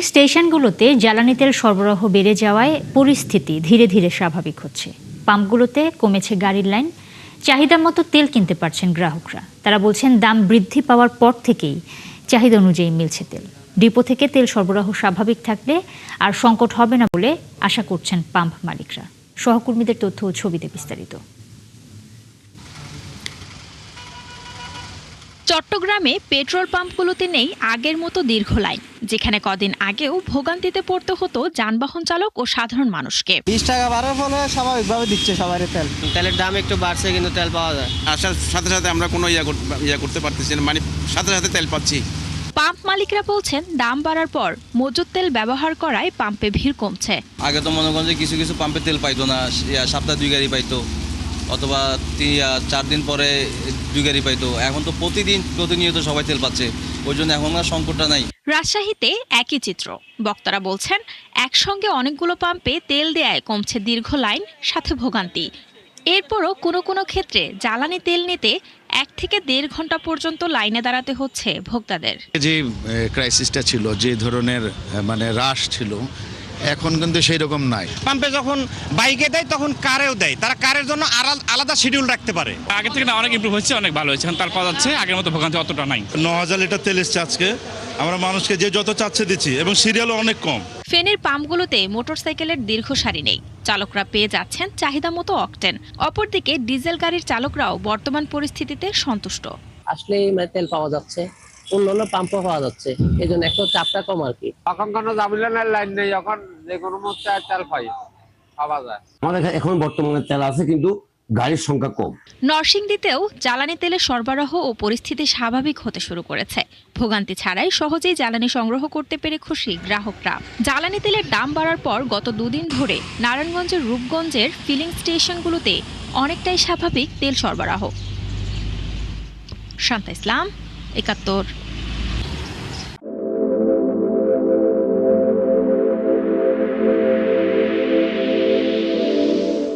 স্টেশনগুলোতে জ্বালানি তেল সরবরাহ বেড়ে যাওয়ায় পরিস্থিতি ধীরে ধীরে স্বাভাবিক হচ্ছে। পাম্পগুলোতে কমেছে গাড়ির লাইন, চাহিদা মতো তেল কিনতে পারছেন গ্রাহকরা। তারা বলছেন দাম বৃদ্ধি পাওয়ার পর থেকেই চাহিদা অনুযায়ী মিলছে তেল। ডিপো থেকে তেল সরবরাহ স্বাভাবিক থাকলে আর সংকট হবে না বলে আশা করছেন পাম্প মালিকরা। সহকর্মীদের তথ্য ও ছবিতে বিস্তারিত। চট্টগ্রামে পেট্রোল পাম্পগুলোতে নেই আগের মতো দীর্ঘ লাইন, যেখানে কদিন আগেও ভোগান্তিতে পড়তে হতো যানবাহন চালক ও সাধারণ মানুষকে। 20 টাকা বাড়ার ফলে স্বাভাবিকভাবে দিচ্ছে সবাই তেল। তেলের দাম একটু বাড়ছে, কিন্তু তেল পাওয়া যায়। আসার সাথে সাথে আমরা কোনো ইয়া করতে পারতেছি না, মানে সাথে সাথে তেল পাচ্ছি। পাম্প মালিকরা বলছেন দাম বাড়ার পর মজুত তেল ব্যবহার করায় পাম্পে ভিড় কমছে। আগে তো মনে করেন যে কিছু কিছু পাম্পে তেল পাইতো না, সপ্তাহে 2 গাড়ি পাইতো, অথবা 4 দিন পরে 2 গাড়ি পাইতো। এখন তো প্রতিনিয়ত সবাই তেল পাচ্ছে, ওই জন্য এখন আর সংকটটা নাই। রাজশাহীতে একই চিত্র। বক্তারা বলছেন একসঙ্গে অনেকগুলো পাম্পে তেল দেয়ায় কমছে দীর্ঘ লাইন, সাথে ভোগান্তি। এরপরও কোনো কোনো ক্ষেত্রে জ্বালানি তেল নিতে 1 থেকে 1.5 ঘন্টা পর্যন্ত লাইনে দাঁড়াতে হচ্ছে ভোক্তাদের। যে ক্রাইসিসটা ছিল, যে ধরনের মানে রাশ ছিল, এখন কিন্তু সেই রকম নাই। পাম্পে যখন বাইকে দেয় তখন কারেও দেয়, তারা কারের জন্য আলাদা শিডিউল রাখতে পারে। আগে থেকে অনেক ইমপ্রুভ হচ্ছে, অনেক ভালো হয়েছে, তার পাওয়া যাচ্ছে, আগের মতো ভোগান্তি অতটা নাই। 9000 লিটার তেল এসছে আজকে, আমরা মানুষকে যে যত চাচ্ছে দিচ্ছি, এবং সিরিয়ালও অনেক কম। ফেনীর পাম্পগুলোতে মোটরসাইকেলের দীর্ঘ সারি নেই, চালকরা পেয়ে যাচ্ছেন চাহিদা মতো অকটেন। অপরদিকে ডিজেল গাড়ির চালকরাও বর্তমান পরিস্থিতিতে সন্তুষ্ট। আসলে তেল পাওয়া যাচ্ছে, অন্যান্য পাম্পও পাওয়া যাচ্ছে, এই জন্য একটু চাপটা কম আর কি। এখন কোনো জামিলানের লাইন নেই, এখন যে কোনো মুহূর্তে তেল পাওয়া যায়। আমাদের এখন বর্তমানে তেল আছে, কিন্তু গাড়ির সংখ্যা কম। নরসিংদীতেও জ্বালানি তেলের সরবরাহ ও পরিস্থিতি স্বাভাবিক হতে শুরু করেছে। ভোগান্তি ছাড়াই সহজেই জ্বালানি সংগ্রহ করতে পেরে খুশি গ্রাহকরা। জ্বালানি তেলের দাম বাড়ার পর গত 2 দিন ধরে নারায়ণগঞ্জের রূপগঞ্জের ফিলিং স্টেশনগুলোতে অনেকটাই স্বাভাবিক তেল সরবরাহ। শান্তা ইসলাম, 71।